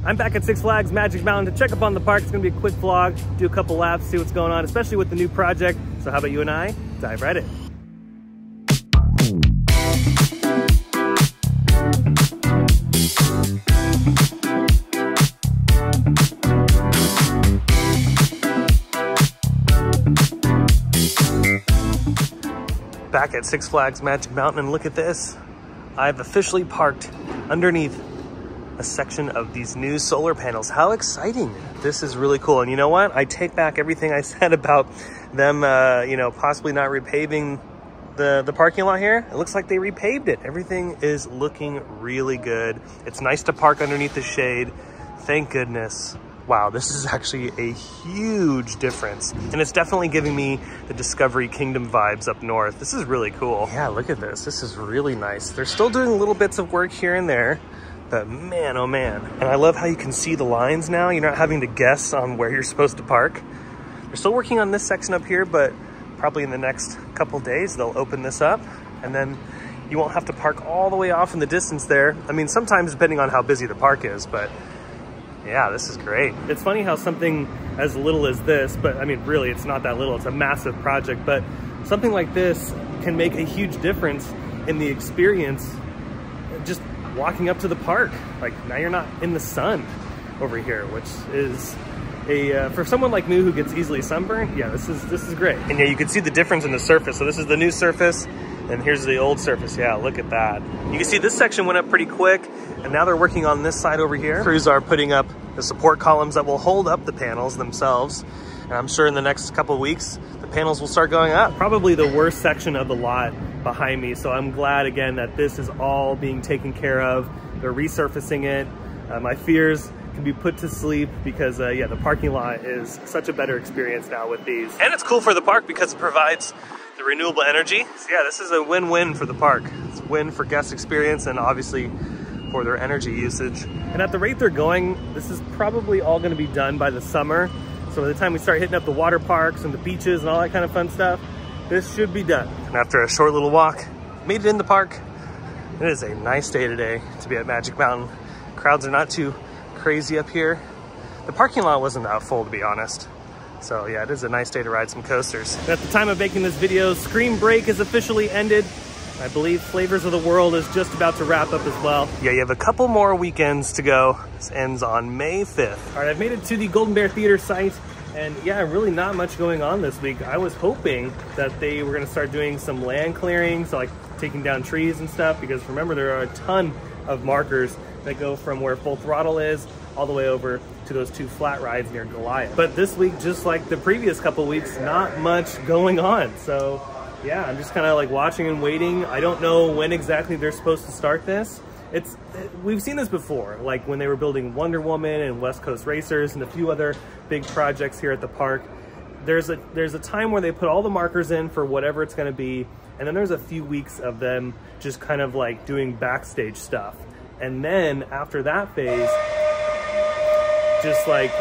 I'm back at Six Flags Magic Mountain to check up on the park. It's gonna be a quick vlog, do a couple laps, see what's going on, especially with the new project. So how about you and I dive right in. Back at Six Flags Magic Mountain, and look at this. I've officially parked underneath a section of these new solar panels. How exciting. This is really cool. And you know what? I take back everything I said about them, you know, possibly not repaving the parking lot here. It looks like they repaved it. Everything is looking really good. It's nice to park underneath the shade. Thank goodness. Wow, this is actually a huge difference. And it's definitely giving me the Discovery Kingdom vibes up north. This is really cool. Yeah, look at this. This is really nice. They're still doing little bits of work here and there, but man, oh man. And I love how you can see the lines now. You're not having to guess on where you're supposed to park. They're still working on this section up here, but probably in the next couple days, they'll open this up and then you won't have to park all the way off in the distance there. I mean, sometimes depending on how busy the park is, but yeah, this is great. It's funny how something as little as this, but I mean, really, it's not that little. It's a massive project, but something like this can make a huge difference in the experience just walking up to the park. Like, now you're not in the sun over here, which is for someone like me who gets easily sunburned, yeah, this is great. And yeah, you can see the difference in the surface. So this is the new surface, and here's the old surface. Yeah, look at that. You can see this section went up pretty quick, and now they're working on this side over here. Crews are putting up the support columns that will hold up the panels themselves. And I'm sure in the next couple of weeks, the panels will start going up. Probably the worst section of the lot behind me. So I'm glad again that this is all being taken care of. They're resurfacing it. My fears can be put to sleep because yeah, the parking lot is such a better experience now with these. And it's cool for the park because it provides the renewable energy. So yeah, this is a win-win for the park. It's a win for guest experience and obviously for their energy usage. And at the rate they're going, this is probably all gonna be done by the summer. So by the time we start hitting up the water parks and the beaches and all that kind of fun stuff, this should be done. And after a short little walk, made it in the park. It is a nice day today to be at Magic Mountain. Crowds are not too crazy up here. The parking lot wasn't that full, to be honest. So yeah, it is a nice day to ride some coasters. And at the time of making this video, Scream Break is officially ended. I believe Flavors of the World is just about to wrap up as well. Yeah, you have a couple more weekends to go. This ends on May 5th. All right, I've made it to the Golden Bear Theater site, and yeah, really not much going on this week. I was hoping that they were gonna start doing some land clearing, so like taking down trees and stuff, because remember, there are a ton of markers that go from where Full Throttle is all the way over to those two flat rides near Goliath. But this week, just like the previous couple weeks, not much going on. So yeah, I'm just kind of like watching and waiting. I don't know when exactly they're supposed to start this. We've seen this before, like when they were building Wonder Woman and West Coast Racers and a few other big projects here at the park. There's a time where they put all the markers in for whatever it's gonna be, and then there's a few weeks of them just kind of like doing backstage stuff. And then after that phase, just like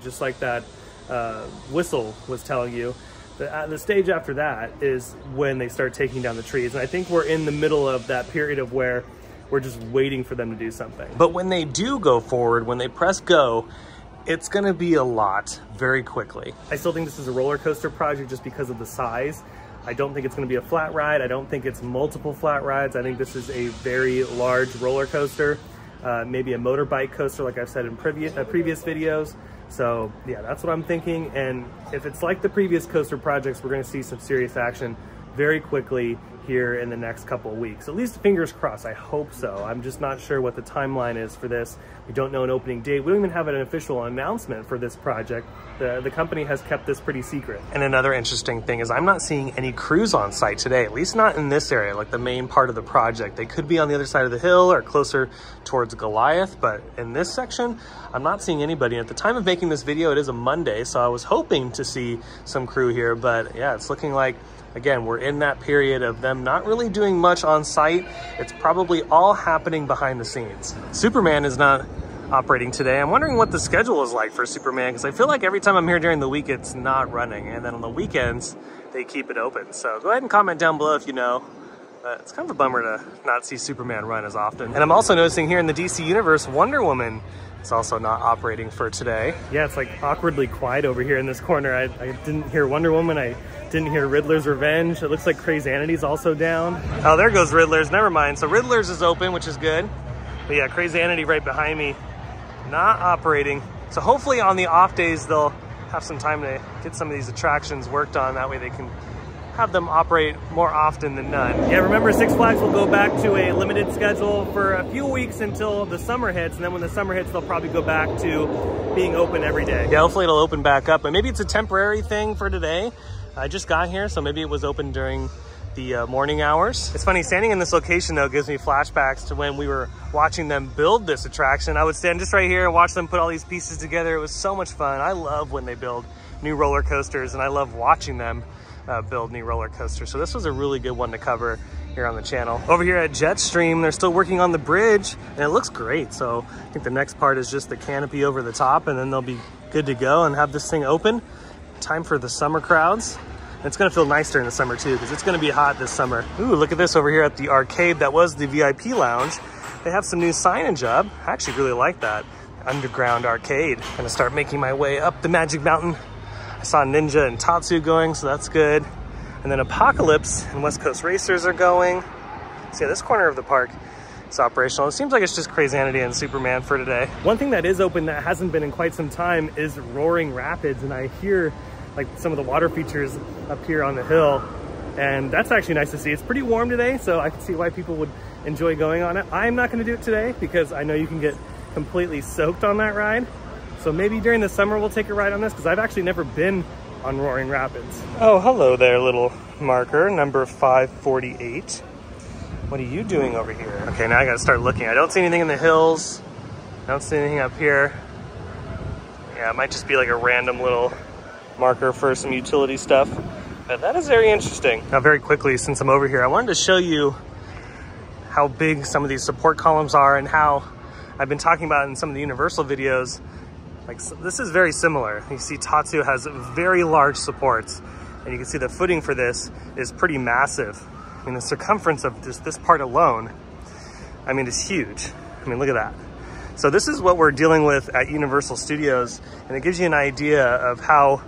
just like that whistle was telling you, the stage after that is when they start taking down the trees. And I think we're in the middle of that period of where we're just waiting for them to do something. But when they do go forward, when they press go, it's gonna be a lot very quickly. I still think this is a roller coaster project just because of the size. I don't think it's gonna be a flat ride. I don't think it's multiple flat rides. I think this is a very large roller coaster, maybe a motorbike coaster like I've said in previous videos. So yeah, that's what I'm thinking. And if it's like the previous coaster projects, we're gonna see some serious action very quickly here in the next couple of weeks. At least fingers crossed, I hope so. I'm just not sure what the timeline is for this. We don't know an opening date. We don't even have an official announcement for this project. The company has kept this pretty secret. And another interesting thing is I'm not seeing any crews on site today, at least not in this area, like the main part of the project. They could be on the other side of the hill or closer towards Goliath, but in this section, I'm not seeing anybody. At the time of making this video, it is a Monday, so I was hoping to see some crew here, but yeah, it's looking like, again, we're in that period of them not really doing much on site. It's probably all happening behind the scenes. Superman is not operating today. I'm wondering what the schedule is like for Superman, because I feel like every time I'm here during the week, it's not running. And then on the weekends, they keep it open. So go ahead and comment down below if you know. It's kind of a bummer to not see Superman run as often. And I'm also noticing here in the DC universe, Wonder Woman is also not operating for today. Yeah, it's like awkwardly quiet over here in this corner. I didn't hear Wonder Woman. I didn't hear Riddler's Revenge. It looks like Crazanity's also down. Oh, there goes Riddler's. Never mind. So Riddler's is open, which is good. But yeah, Crazanity right behind me, not operating. So hopefully on the off days, they'll have some time to get some of these attractions worked on. That way they can have them operate more often than none. Yeah, remember Six Flags will go back to a limited schedule for a few weeks until the summer hits, and then when the summer hits, they'll probably go back to being open every day. Yeah, hopefully it'll open back up, but maybe it's a temporary thing for today. I just got here, so maybe it was open during the morning hours. It's funny, standing in this location though gives me flashbacks to when we were watching them build this attraction. I would stand just right here and watch them put all these pieces together. It was so much fun. I love when they build new roller coasters, and I love watching them build new roller coasters. So this was a really good one to cover here on the channel. Over here at Jetstream, they're still working on the bridge and it looks great. So I think the next part is just the canopy over the top, and then they'll be good to go and have this thing open. Time for the summer crowds. And it's gonna feel nice during the summer too, because it's gonna be hot this summer. Ooh, look at this over here at the arcade that was the VIP lounge. They have some new signage up. I actually really like that. Underground arcade. Gonna start making my way up the Magic Mountain. I saw Ninja and Tatsu going, so that's good. And then Apocalypse and West Coast Racers are going. So yeah, this corner of the park is operational. It seems like it's just Crazanity and Superman for today. One thing that is open that hasn't been in quite some time is Roaring Rapids, and I hear like some of the water features up here on the hill, and that's actually nice to see. It's pretty warm today, so I can see why people would enjoy going on it. I'm not gonna do it today because I know you can get completely soaked on that ride. So maybe during the summer we'll take a ride on this, because I've actually never been on Roaring Rapids. Oh, hello there, little marker, number 548. What are you doing over here? Okay, now I gotta start looking. I don't see anything in the hills. I don't see anything up here. Yeah, it might just be like a random little marker for some utility stuff. But that is very interesting. Now, very quickly, since I'm over here, I wanted to show you how big some of these support columns are and how I've been talking about in some of the Universal videos. Like, so this is very similar. You see Tatsu has very large supports, and you can see the footing for this is pretty massive. I mean, the circumference of this part alone, I mean, is huge. I mean, look at that. So this is what we're dealing with at Universal Studios, and it gives you an idea of how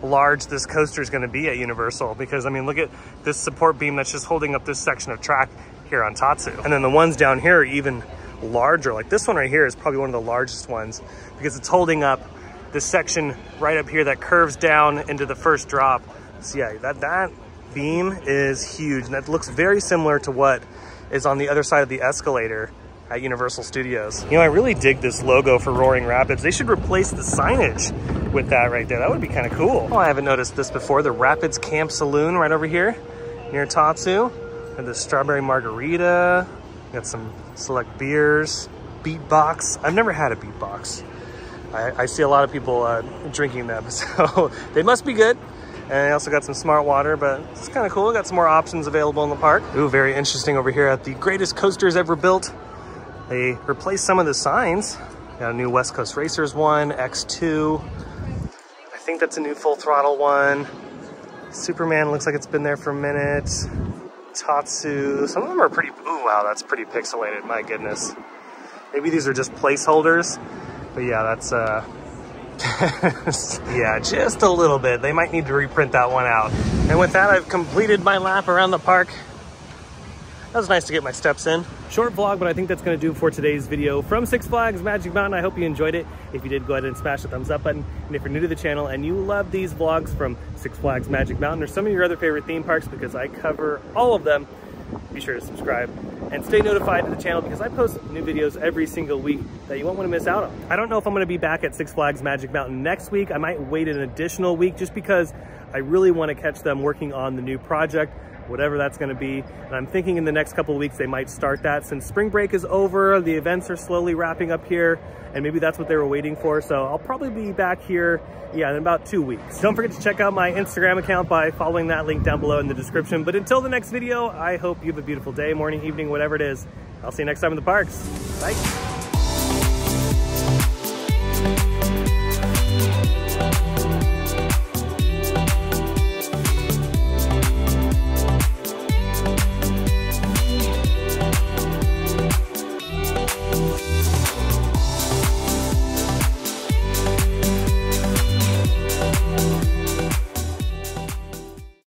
large this coaster is going to be at Universal, because I mean, look at this support beam that's just holding up this section of track here on Tatsu. And then the ones down here are even larger. Like this one right here is probably one of the largest ones, because it's holding up this section right up here that curves down into the first drop. So yeah, that beam is huge, and that looks very similar to what is on the other side of the escalator at Universal Studios. You know, I really dig this logo for Roaring Rapids. They should replace the signage with that right there. That would be kind of cool. Oh, I haven't noticed this before. The Rapids Camp Saloon right over here near Tatsu. And the strawberry margarita. Got some select beers. Beatbox. I've never had a beatbox. I see a lot of people drinking them, so they must be good. And I also got some smart water, but it's kind of cool. Got some more options available in the park. Ooh, very interesting over here at the greatest coasters ever built. They replaced some of the signs. Got a new West Coast Racers one, X2. I think that's a new Full Throttle one. Superman looks like it's been there for a minute. Tatsu, some of them are pretty, ooh, wow, that's pretty pixelated, my goodness. Maybe these are just placeholders, but yeah, that's, yeah, just a little bit. They might need to reprint that one out. And with that, I've completed my lap around the park. That was nice to get my steps in. Short vlog, but I think that's gonna do for today's video from Six Flags Magic Mountain. I hope you enjoyed it. If you did, go ahead and smash the thumbs up button. And if you're new to the channel and you love these vlogs from Six Flags Magic Mountain or some of your other favorite theme parks, because I cover all of them, be sure to subscribe and stay notified to the channel, because I post new videos every single week that you won't want to miss out on. I don't know if I'm going to be back at Six Flags Magic Mountain next week. I might wait an additional week just because I really want to catch them working on the new project, whatever that's going to be. And I'm thinking in the next couple of weeks they might start that, since spring break is over, the events are slowly wrapping up here, and maybe that's what they were waiting for. So I'll probably be back here, yeah, in about 2 weeks. Don't forget to check out my Instagram account by following that link down below in the description. But until the next video, I hope you have a beautiful day, morning, evening, whatever it is. I'll see you next time in the parks. Bye.